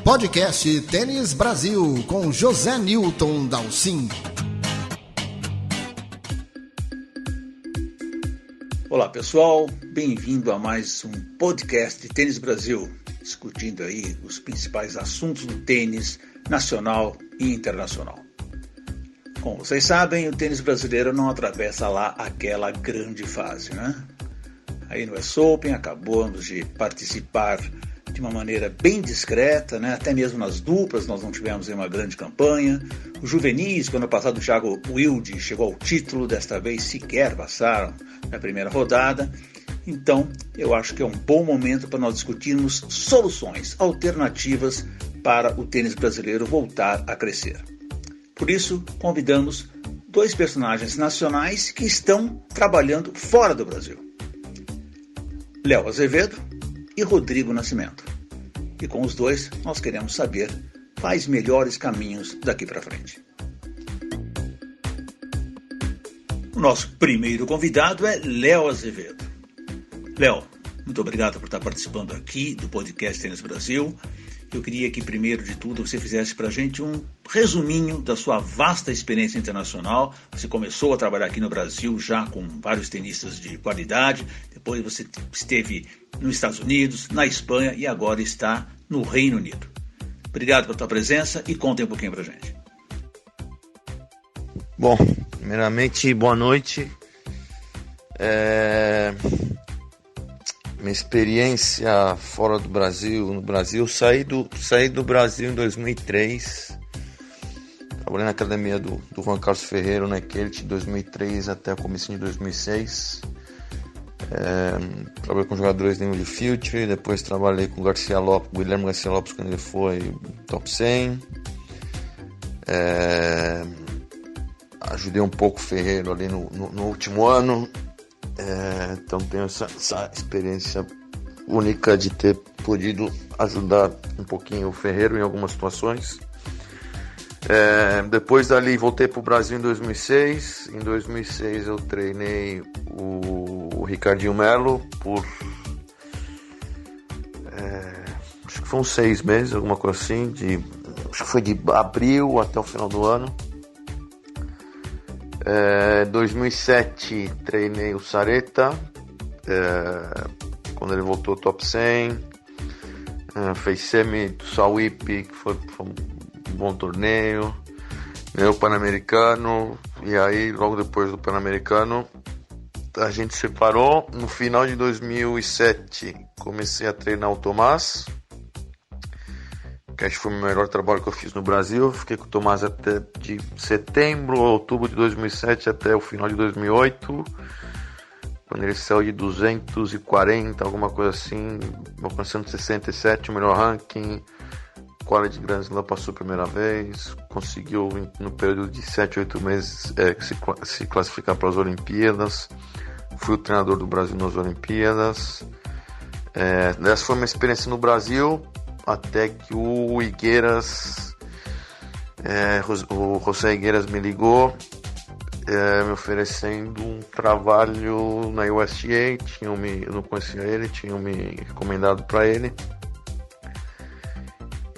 Podcast Tênis Brasil com José Newton Dalcin. Olá pessoal, bem-vindo a mais um podcast de Tênis Brasil, discutindo aí os principais assuntos do tênis nacional e internacional. Como vocês sabem, o tênis brasileiro não atravessa lá aquela grande fase, né? Aí no US Open acabamos de participar de uma maneira bem discreta, né? Até mesmo nas duplas nós não tivemos uma grande campanha. Os juvenis, que ano passado o Thiago Wilde chegou ao título, desta vez sequer passaram na primeira rodada. Então eu acho que é um bom momento para nós discutirmos soluções alternativas para o tênis brasileiro voltar a crescer. Por isso convidamos dois personagens nacionais que estão trabalhando fora do Brasil: Léo Azevedo e Rodrigo Nascimento. E com os dois nós queremos saber quais melhores caminhos daqui para frente. O nosso primeiro convidado é Léo Azevedo. Léo, muito obrigado por estar participando aqui do podcast Tênis Brasil. Eu queria que, primeiro de tudo, você fizesse para a gente um resuminho da sua vasta experiência internacional. Você começou a trabalhar aqui no Brasil já com vários tenistas de qualidade, depois você esteve nos Estados Unidos, na Espanha e agora está no Reino Unido. Obrigado pela tua presença e conta um pouquinho para a gente. Bom, primeiramente, boa noite. Minha experiência fora do Brasil, no Brasil, saí do Brasil em 2003, trabalhei na academia do Juan Carlos Ferreiro, na Elite, de 2003 até o começo de 2006, trabalhei com jogadores de nível de Future, depois trabalhei com o Guilherme Garcia Lopes quando ele foi top 100, ajudei um pouco o Ferreiro ali no último ano. Então tenho essa experiência única de ter podido ajudar um pouquinho o Ferreiro em algumas situações. Depois dali voltei para o Brasil em 2006. Em 2006 eu treinei o Ricardinho Melo por acho que foi uns 6 meses, alguma coisa assim, acho que foi de abril até o final do ano. 2007 treinei o Sareta, quando ele voltou ao top 100, fez semi do Sauípe, que foi um bom torneio, ganhou o Pan-Americano, e aí logo depois do Pan-Americano a gente separou. No final de 2007 comecei a treinar o Tomás, que acho que foi o melhor trabalho que eu fiz no Brasil. Fiquei com o Tomás até de setembro, outubro de 2007 até o final de 2008, quando ele saiu de 240, alguma coisa assim, alcançando 67, o melhor ranking. Quality Grand Slam passou a primeira vez, conseguiu no período de 7, 8 meses se classificar para as Olimpíadas. Fui o treinador do Brasil nas Olimpíadas. Essa foi minha experiência no Brasil, até que o Higueras, o José Higueras me ligou, me oferecendo um trabalho na USTA. Eu não conhecia ele, tinham me recomendado para ele,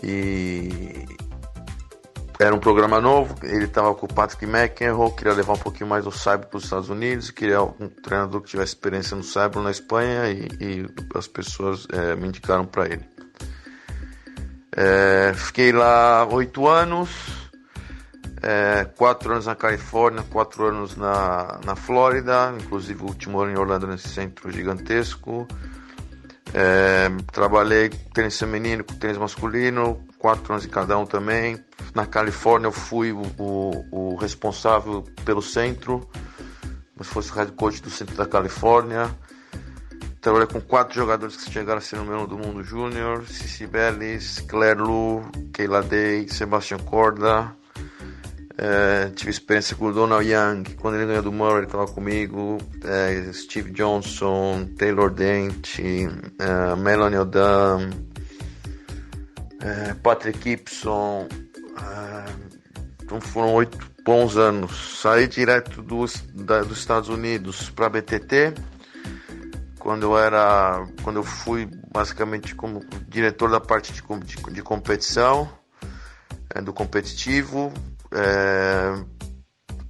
e era um programa novo. Ele estava com o Patrick McEnroe, queria levar um pouquinho mais do saibro para os Estados Unidos, queria um treinador que tivesse experiência no saibro na Espanha, e as pessoas me indicaram para ele. Fiquei lá 8 anos, 4 anos na Califórnia, 4 anos na Flórida, inclusive o último ano em Orlando, nesse centro gigantesco. Trabalhei com tênis feminino, com tênis masculino, 4 anos em cada um também. Na Califórnia eu fui o responsável pelo centro, como se fosse o head coach do centro da Califórnia. Trabalhei com 4 jogadores que chegaram a ser número 1 do mundo júnior: Cici Bellis, Claire Lu, Kayla Day, Sebastian Corda. Tive experiência com o Donald Young, quando ele ganhou do Murray, ele estava comigo. Steve Johnson, Taylor Dente, Melanie Odom, Patrick Gibson. Então foram 8 bons anos. Saí direto dos Estados Unidos para a BTT, quando eu fui basicamente como diretor da parte de competição, do competitivo,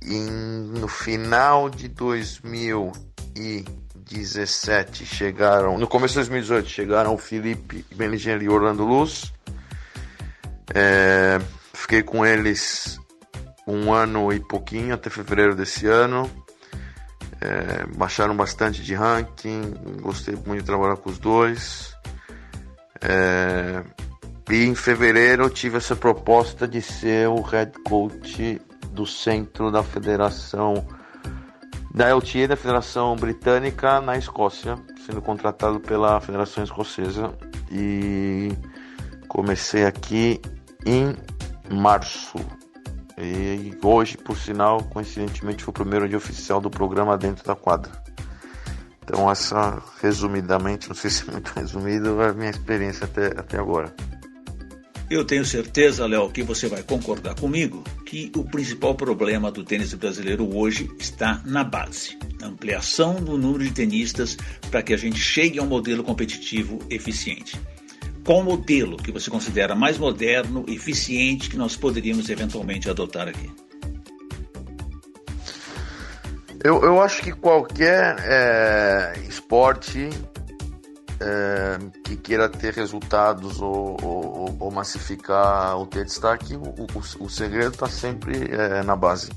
no final de 2017 no começo de 2018 chegaram o Felipe Meligeni e Orlando Luz. Fiquei com eles 1 ano e pouquinho, até fevereiro desse ano. Baixaram bastante de ranking, gostei muito de trabalhar com os dois. E em fevereiro eu tive essa proposta de ser o head coach do centro da federação da LTA, da Federação Britânica, na Escócia, sendo contratado pela Federação Escocesa, e comecei aqui em março. E hoje, por sinal, coincidentemente, foi o primeiro dia oficial do programa dentro da quadra. Então, essa, resumidamente, não sei se é muito resumido, é a minha experiência até agora. Eu tenho certeza, Léo, que você vai concordar comigo que o principal problema do tênis brasileiro hoje está na base. Na ampliação do número de tenistas para que a gente chegue a um modelo competitivo eficiente. Qual modelo que você considera mais moderno e eficiente que nós poderíamos eventualmente adotar aqui? Eu acho que qualquer esporte que queira ter resultados ou massificar ou ter destaque, o segredo está sempre na base.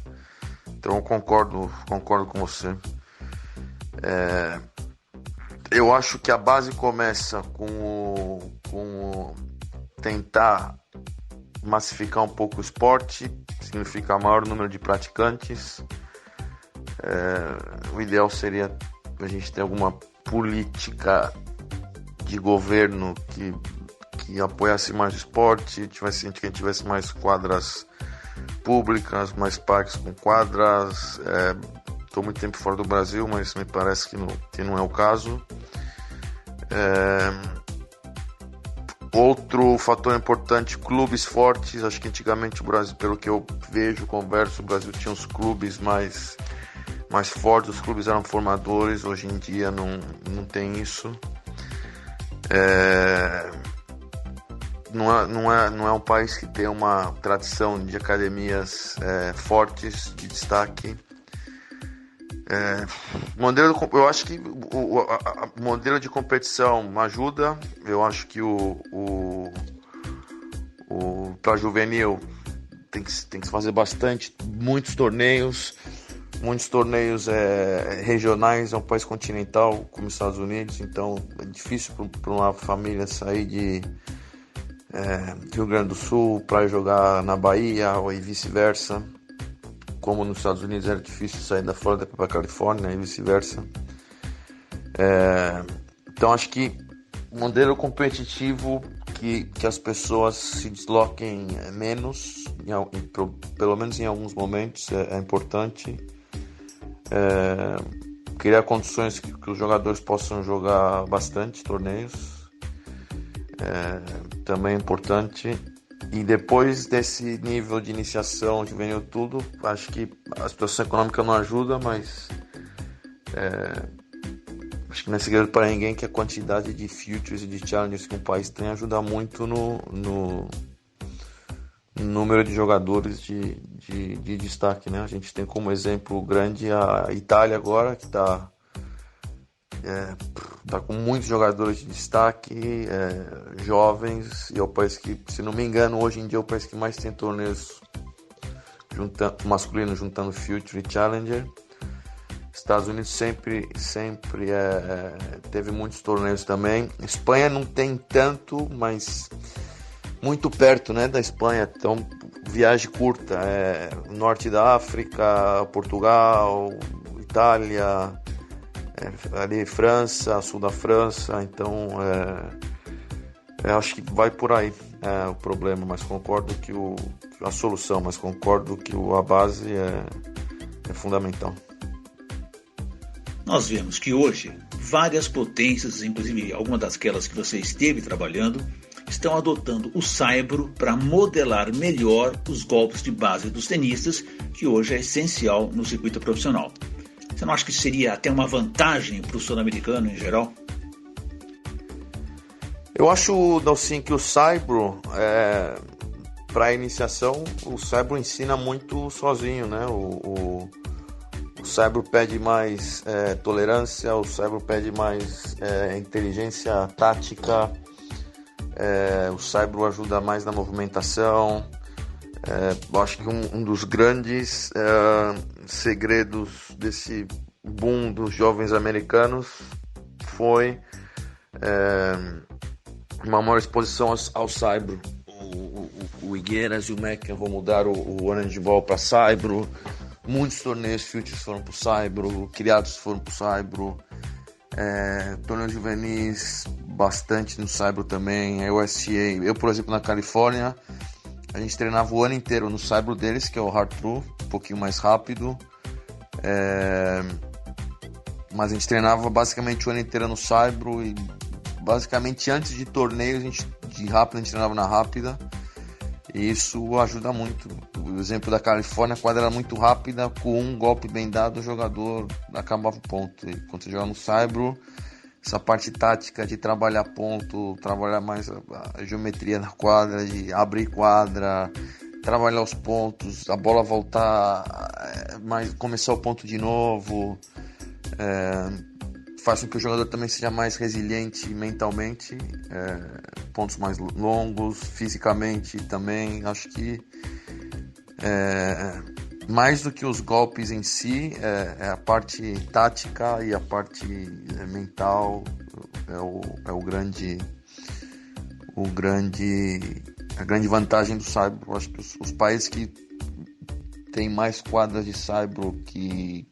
Então eu concordo com você. Eu acho que a base começa com tentar massificar um pouco o esporte, significa maior número de praticantes. O ideal seria a gente ter alguma política de governo que apoiasse mais o esporte, que a gente tivesse mais quadras públicas, mais parques com quadras. Estou muito tempo fora do Brasil, mas me parece que não é o caso. Outro fator importante, clubes fortes. Acho que antigamente o Brasil, pelo que eu vejo, converso, o Brasil tinha uns clubes mais fortes, os clubes eram formadores. Hoje em dia não tem isso. Não é um país que tem uma tradição de academias fortes, de destaque. Eu acho que o modelo de competição ajuda. Eu acho que para juvenil tem que se fazer muitos torneios regionais. É um país continental como os Estados Unidos, então é difícil para uma família sair de Rio Grande do Sul para jogar na Bahia ou vice-versa, como nos Estados Unidos era difícil sair da Flórida para a Califórnia e vice-versa. Então acho que o modelo competitivo que as pessoas se desloquem menos, pelo menos em alguns momentos, é importante. Criar condições que os jogadores possam jogar bastante torneios também é importante. E depois desse nível de iniciação, juvenil, tudo, acho que a situação econômica não ajuda, mas acho que não é segredo para ninguém que a quantidade de futures e de challenges que um país tem ajuda muito no número de jogadores de destaque, né? A gente tem como exemplo grande a Itália agora, que está com muitos jogadores de destaque, jovens, e é o país que, se não me engano, hoje em dia é o país que mais tem torneios masculinos juntando Future e Challenger. Estados Unidos sempre teve muitos torneios também. Espanha não tem tanto, mas muito perto, né, da Espanha, então viagem curta, norte da África, Portugal, Itália, ali França, sul da França. Então acho que vai por aí o problema, mas concordo que a solução, mas concordo que a base é fundamental. Nós vemos que hoje várias potências, inclusive algumas daquelas que você esteve trabalhando, estão adotando o saibro para modelar melhor os golpes de base dos tenistas, que hoje é essencial no circuito profissional. Você não acha que seria até uma vantagem para o sul-americano em geral? Eu acho, Dalcin, que o Saibro, para iniciação, o Saibro ensina muito sozinho, né? O Saibro pede mais tolerância, o Saibro pede mais inteligência tática, o Saibro ajuda mais na movimentação. Eu acho que um dos grandes segredos desse boom dos jovens americanos foi uma maior exposição ao Saibro. O Higueras e o McEnroe mudaram o Orange Ball para Saibro. Muitos torneios Futures foram para o Saibro, criados foram para o Saibro. Torneios juvenis, bastante no Saibro também. A USTA, eu, por exemplo, na Califórnia, a gente treinava o ano inteiro no Saibro deles, que é o Hard Pro, um pouquinho mais rápido. Mas a gente treinava basicamente o ano inteiro no Saibro e basicamente antes de torneios de rápido a gente treinava na rápida. E isso ajuda muito. O exemplo da Califórnia, a quadra era muito rápida, com um golpe bem dado o jogador acabava o ponto. E quando você joga no Saibro, essa parte tática de trabalhar ponto, trabalhar mais a geometria da quadra, de abrir quadra, trabalhar os pontos, a bola voltar, começar o ponto de novo, faz com que o jogador também seja mais resiliente mentalmente, pontos mais longos, fisicamente também. Acho que mais do que os golpes em si, a parte tática e a parte mental a grande vantagem do Saibro. Acho que os países que têm mais quadras de Saibro que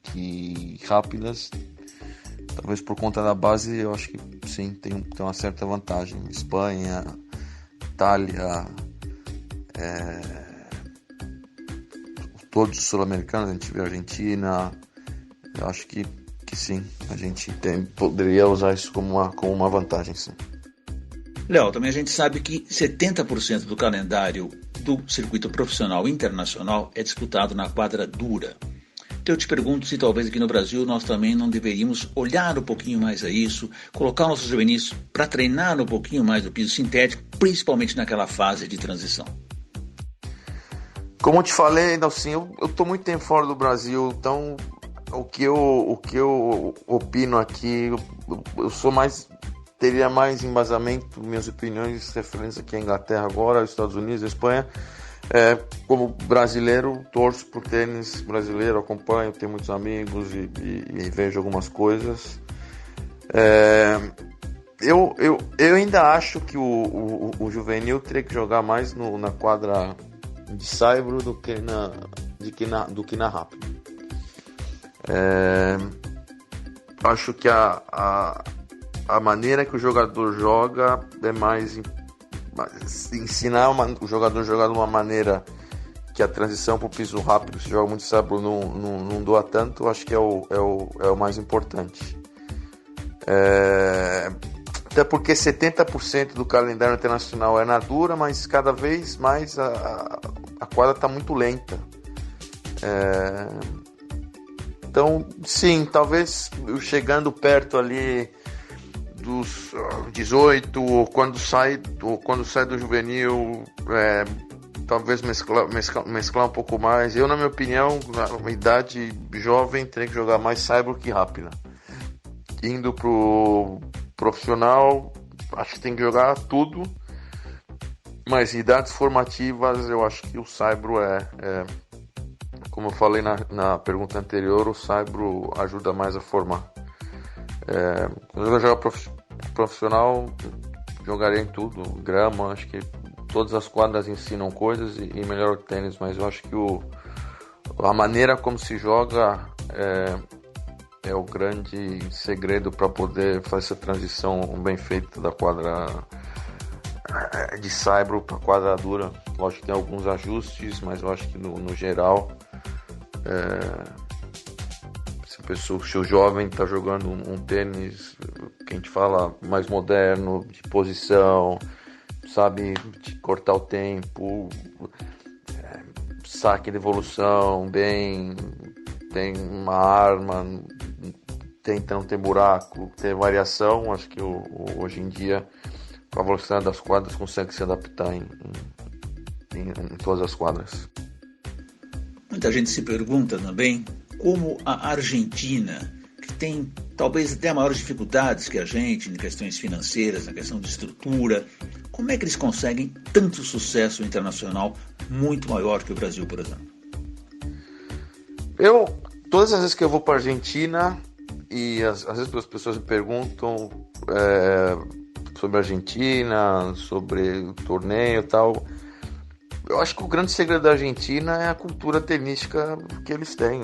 rápidas, talvez por conta da base, eu acho que sim, tem uma certa vantagem. Espanha, Itália, todos os sul-americanos, a gente vê a Argentina. Eu acho que sim, a gente poderia usar isso como uma vantagem, sim. Léo, também a gente sabe que 70% do calendário do circuito profissional internacional é disputado na quadra dura. Então eu te pergunto se talvez aqui no Brasil nós também não deveríamos olhar um pouquinho mais a isso, colocar nossos juvenis para treinar um pouquinho mais do piso sintético, principalmente naquela fase de transição. Como eu te falei, Dalcin, eu estou muito tempo fora do Brasil, então o que eu opino aqui, teria mais embasamento, minhas opiniões referentes aqui à Inglaterra agora, aos Estados Unidos, à Espanha. Como brasileiro, torço pro tênis brasileiro, acompanho, tenho muitos amigos e vejo algumas coisas. Eu ainda acho que o juvenil teria que jogar mais na quadra de Saibro do que na rápida. Acho que a maneira que o jogador joga é mais ensinar o jogador a jogar de uma maneira que a transição para o piso rápido, se joga muito Saibro, não doa tanto. Acho que é o mais importante. Até porque 70% do calendário internacional é na dura, mas cada vez mais a quadra está muito lenta. Então, sim, talvez chegando perto ali dos 18, ou quando sai do juvenil, talvez mesclar um pouco mais. Eu, na minha opinião, na idade jovem, teria que jogar mais Saibro que rápida. Indo pro profissional, acho que tem que jogar tudo, mas em idades formativas eu acho que o Saibro como eu falei na pergunta anterior, o Saibro ajuda mais a formar. Quando eu jogar profissional, jogaria em tudo, grama, acho que todas as quadras ensinam coisas e melhor o tênis, mas eu acho que a maneira como se joga é o grande segredo para poder fazer essa transição bem feita da quadra de Saibro para quadra dura. Lógico que tem alguns ajustes, mas eu acho que no geral, se o jovem está jogando um tênis que a gente fala mais moderno, de posição, sabe, de cortar o tempo, saque de evolução, tem uma arma, tenta não ter buraco, ter variação. Acho que hoje em dia, com a velocidade das quadras, consegue se adaptar em todas as quadras. Muita gente se pergunta também como a Argentina, que tem talvez até maiores dificuldades que a gente em questões financeiras, na questão de estrutura, como é que eles conseguem tanto sucesso internacional muito maior que o Brasil, por exemplo? Todas as vezes que eu vou para a Argentina, e às vezes as pessoas me perguntam sobre a Argentina, sobre o torneio e tal, eu acho que o grande segredo da Argentina é a cultura tenística que eles têm.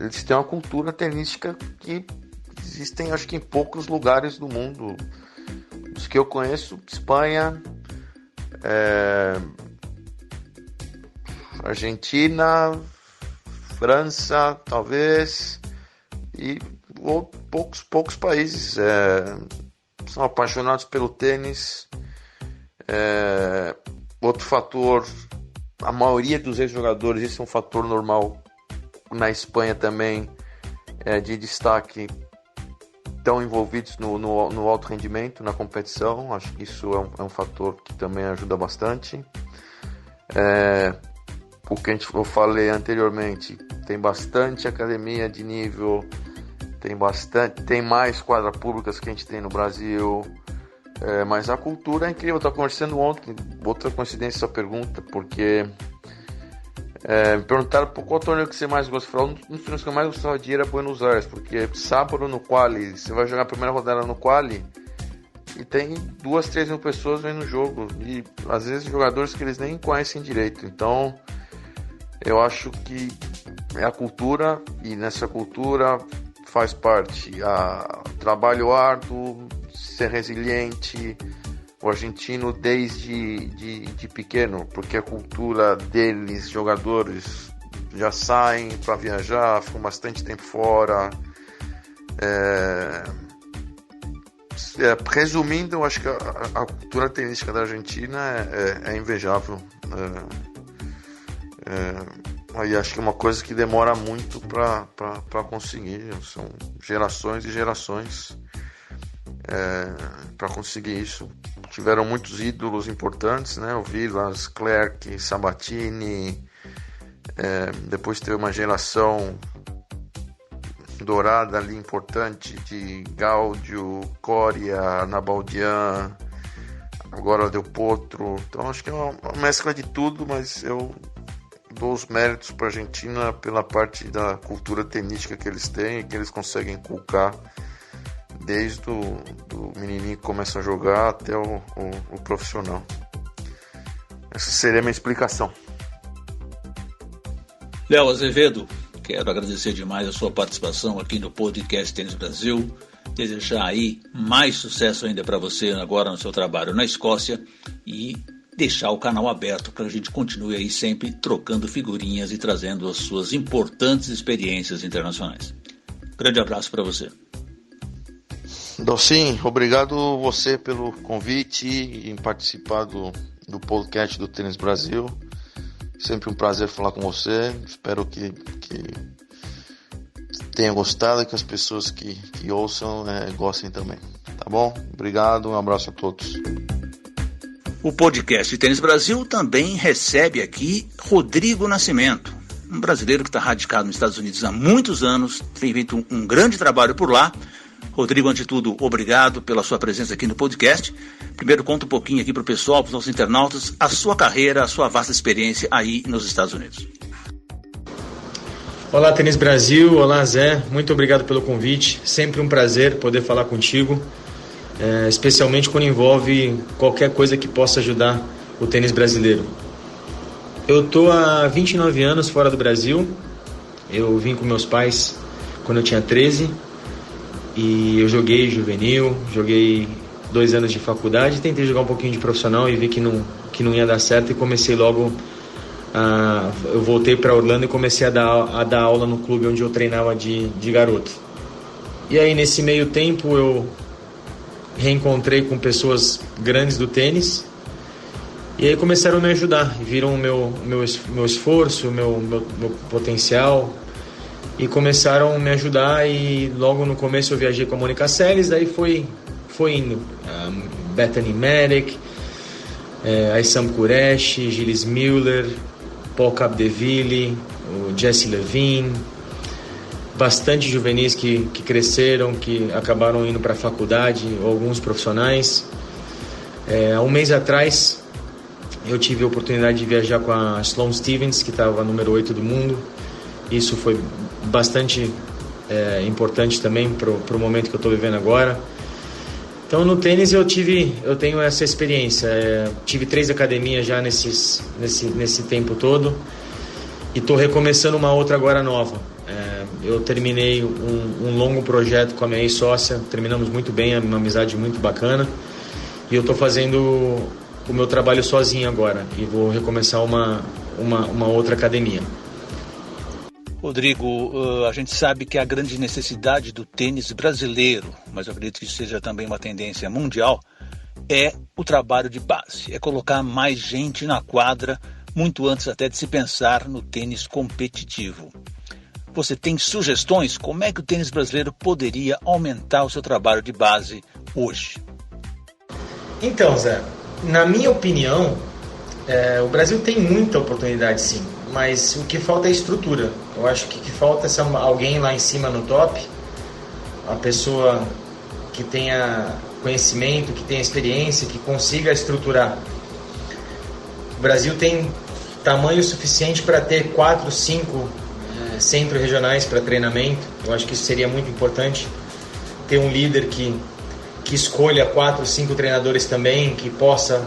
Eles têm uma cultura tenística que existem, acho que em poucos lugares do mundo. Os que eu conheço, Espanha, Argentina, França, talvez, e poucos países são apaixonados pelo tênis. Outro fator, a maioria dos ex-jogadores, isso é um fator normal na Espanha também, de destaque, estão envolvidos no alto rendimento, na competição. Acho que isso é um fator que também ajuda bastante. O que eu falei anteriormente, tem bastante academia de nível, tem mais quadras públicas que a gente tem no Brasil. Mas a cultura é incrível. Eu estava conversando ontem, outra coincidência essa pergunta, porque me perguntaram qual torneio que você mais gosta. Eu falei, um dos torneios que eu mais gostava de ir era Buenos Aires, porque sábado no quali, você vai jogar a primeira rodada no quali e tem 2-3 mil pessoas vendo o jogo, e às vezes jogadores que eles nem conhecem direito. Então eu acho que é a cultura, e nessa cultura faz parte trabalho árduo, ser resiliente. O argentino desde de pequeno, porque a cultura deles, jogadores, já saem para viajar, ficam bastante tempo fora. Resumindo, eu acho que a cultura tenística da Argentina é invejável. Aí acho que é uma coisa que demora muito para conseguir. São gerações e gerações para conseguir isso. Tiveram muitos ídolos importantes, né? O Vilas, Clerc, Sabatini. Depois teve uma geração dourada ali importante de Gaudio, Coria, Nabaldian, agora Del Potro. Então acho que é uma mescla de tudo, mas eu dou os méritos para a Argentina pela parte da cultura tenística que eles têm e que eles conseguem inculcar desde do menininho que começa a jogar até o profissional. Essa seria a minha explicação. Léo Azevedo, quero agradecer demais a sua participação aqui no podcast Tênis Brasil, desejar aí mais sucesso ainda para você agora no seu trabalho na Escócia e deixar o canal aberto para a gente continue aí sempre trocando figurinhas e trazendo as suas importantes experiências internacionais. Grande abraço para você. Dalcin, obrigado você pelo convite em participar do podcast do Tênis Brasil. Sempre um prazer falar com você. Espero que tenha gostado e que as pessoas que ouçam gostem também. Tá bom? Obrigado, um abraço a todos. O podcast Tênis Brasil também recebe aqui Rodrigo Nascimento, um brasileiro que está radicado nos Estados Unidos há muitos anos, tem feito um grande trabalho por lá. Rodrigo, ante tudo, obrigado pela sua presença aqui no podcast. Primeiro, conta um pouquinho aqui para o pessoal, para os nossos internautas, a sua carreira, a sua vasta experiência aí nos Estados Unidos. Olá, Tênis Brasil. Olá, Zé. Muito obrigado pelo convite. Sempre um prazer poder falar contigo, especialmente quando envolve qualquer coisa que possa ajudar o tênis brasileiro. Eu estou há 29 anos fora do Brasil. Eu vim com meus pais quando eu tinha 13. E eu joguei juvenil, joguei 2 anos de faculdade, tentei jogar um pouquinho de profissional e vi que não ia dar certo, e comecei logo eu voltei para Orlando e comecei a dar aula no clube onde eu treinava de garoto. E aí nesse meio tempo eu reencontrei com pessoas grandes do tênis, e aí começaram a me ajudar, viram o meu esforço, o meu potencial. e começaram a me ajudar, e logo no começo eu viajei com a Mônica Seles, daí foi indo. Bethany Merrick, Aissam Qureshi, Gilles Mueller, Paul Capdeville, o Jesse Levine, bastante juvenis que cresceram, que acabaram indo para a faculdade, alguns profissionais. Há um mês atrás eu tive a oportunidade de viajar com a Sloane Stephens, que estava número 8 do mundo. Isso foi bastante importante também para o momento que eu estou vivendo agora. Então no tênis eu tenho essa experiência. Tive 3 academias já nesse tempo todo, e estou recomeçando uma outra agora nova. Eu terminei um longo projeto com a minha ex-sócia, terminamos muito bem, uma amizade muito bacana, e eu estou fazendo o meu trabalho sozinho agora, e vou recomeçar uma outra academia. Rodrigo, a gente sabe que a grande necessidade do tênis brasileiro, mas eu acredito que isso seja também uma tendência mundial, é o trabalho de base, é colocar mais gente na quadra, muito antes até de se pensar no tênis competitivo. Você tem sugestões? Como é que o tênis brasileiro poderia aumentar o seu trabalho de base hoje? Então, Zé, na minha opinião, o Brasil tem muita oportunidade, sim, mas o que falta é estrutura. Eu acho que o que falta é alguém lá em cima no top, a pessoa que tenha conhecimento, que tenha experiência, que consiga estruturar. O Brasil tem tamanho suficiente para ter 4, 5 centros regionais para treinamento. Eu acho que isso seria muito importante, ter um líder que escolha 4, 5 treinadores também, que possa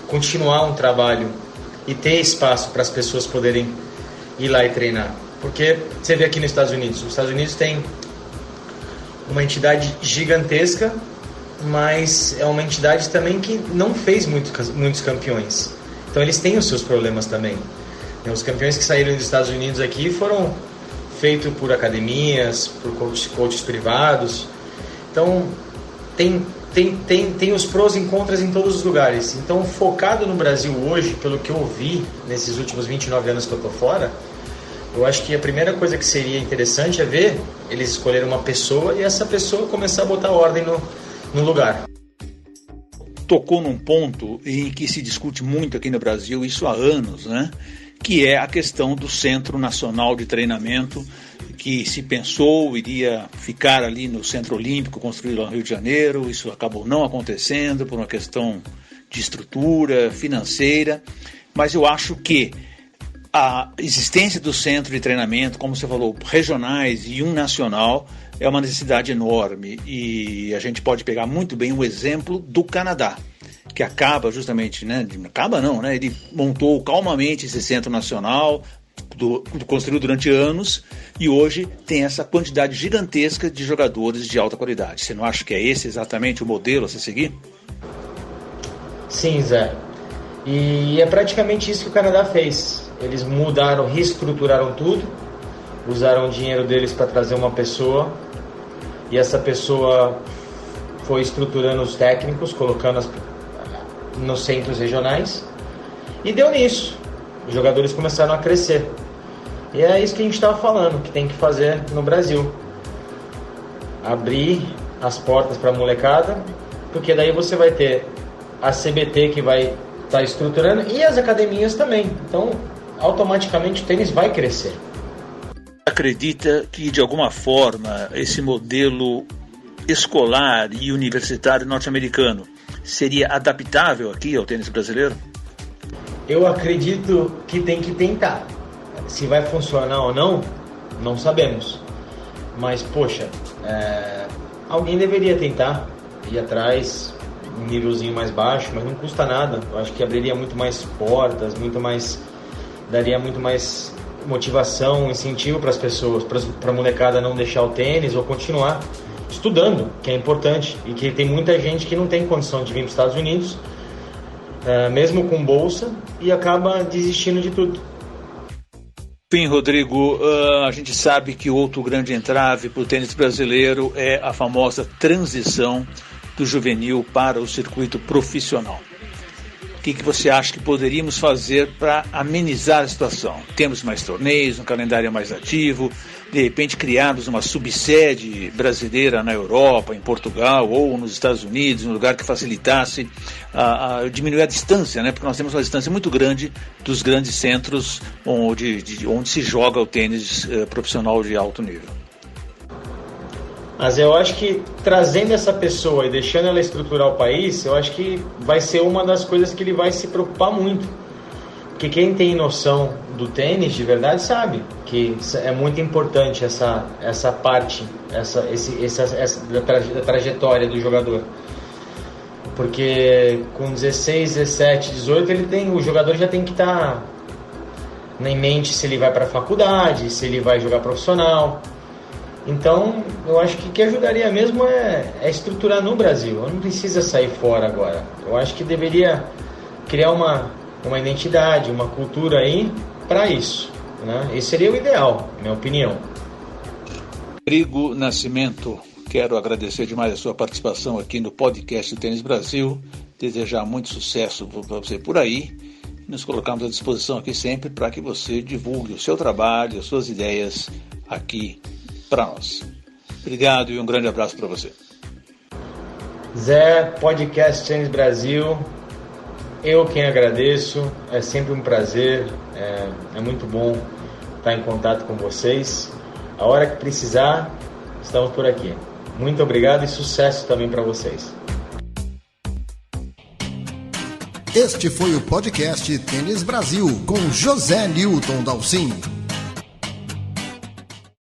continuar um trabalho e ter espaço para as pessoas poderem ir lá e treinar. Porque você vê aqui nos Estados Unidos tem uma entidade gigantesca, mas é uma entidade também que não fez muitos campeões. Então eles têm os seus problemas também. Os campeões que saíram dos Estados Unidos aqui foram feitos por academias, por coaches privados. Então tem os prós e contras em todos os lugares. Então, focado no Brasil hoje, pelo que eu vi nesses últimos 29 anos que eu estou fora, eu acho que a primeira coisa que seria interessante é ver eles escolherem uma pessoa e essa pessoa começar a botar ordem no lugar. Tocou num ponto em que se discute muito aqui no Brasil, isso há anos, né? Que é a questão do Centro Nacional de Treinamento, que se pensou iria ficar ali no Centro Olímpico, construído lá no Rio de Janeiro. Isso acabou não acontecendo por uma questão de estrutura financeira, mas eu acho que a existência do centro de treinamento, como você falou, regionais e um nacional, é uma necessidade enorme, e a gente pode pegar muito bem o exemplo do Canadá, que acaba justamente, ele montou calmamente esse centro nacional, construiu durante anos, e hoje tem essa quantidade gigantesca de jogadores de alta qualidade. Você não acha que é esse exatamente o modelo a se seguir? Sim, Zé. E é praticamente isso que o Canadá fez. Eles mudaram, reestruturaram tudo, usaram o dinheiro deles para trazer uma pessoa, e essa pessoa foi estruturando os técnicos, colocando nos centros regionais, e deu nisso. Os jogadores começaram a crescer. E é isso que a gente estava falando, que tem que fazer no Brasil. Abrir as portas para a molecada, porque daí você vai ter a CBT que vai estar estruturando e as academias também. Então, automaticamente o tênis vai crescer. Acredita que, de alguma forma, esse modelo escolar e universitário norte-americano seria adaptável aqui ao tênis brasileiro? Eu acredito que tem que tentar. Se vai funcionar ou não, não sabemos. Mas, poxa, alguém deveria tentar ir atrás, um nívelzinho mais baixo, mas não custa nada. Eu acho que abriria muito mais portas, daria muito mais motivação, incentivo para as pessoas, para a molecada não deixar o tênis ou continuar estudando, que é importante, e que tem muita gente que não tem condição de vir para os Estados Unidos, mesmo com bolsa, e acaba desistindo de tudo. Enfim, Rodrigo, a gente sabe que outro grande entrave para o tênis brasileiro é a famosa transição do juvenil para o circuito profissional. que você acha que poderíamos fazer para amenizar a situação? Temos mais torneios, um calendário mais ativo, de repente criarmos uma subsede brasileira na Europa, em Portugal ou nos Estados Unidos, um lugar que facilitasse diminuir a distância, né? Porque nós temos uma distância muito grande dos grandes centros onde se joga o tênis profissional de alto nível. Mas eu acho que trazendo essa pessoa e deixando ela estruturar o país, eu acho que vai ser uma das coisas que ele vai se preocupar muito. Porque quem tem noção do tênis de verdade sabe que é muito importante essa parte, da trajetória do jogador. Porque com 16, 17, 18, o jogador já tem que estar em mente se ele vai para a faculdade, se ele vai jogar profissional. Então, eu acho que o que ajudaria mesmo é estruturar no Brasil. Não precisa sair fora agora. Eu acho que deveria criar uma identidade, uma cultura aí para isso, né? Esse seria o ideal, minha opinião. Rodrigo Nascimento, quero agradecer demais a sua participação aqui no podcast do Tênis Brasil, desejar muito sucesso para você por aí, e nos colocamos à disposição aqui sempre para que você divulgue o seu trabalho, as suas ideias aqui para nós. Obrigado e um grande abraço para você. Zé, podcast Tênis Brasil, eu quem agradeço, é sempre um prazer, é muito bom estar em contato com vocês. A hora que precisar, estamos por aqui. Muito obrigado e sucesso também para vocês. Este foi o podcast Tênis Brasil com José Newton Dalcin.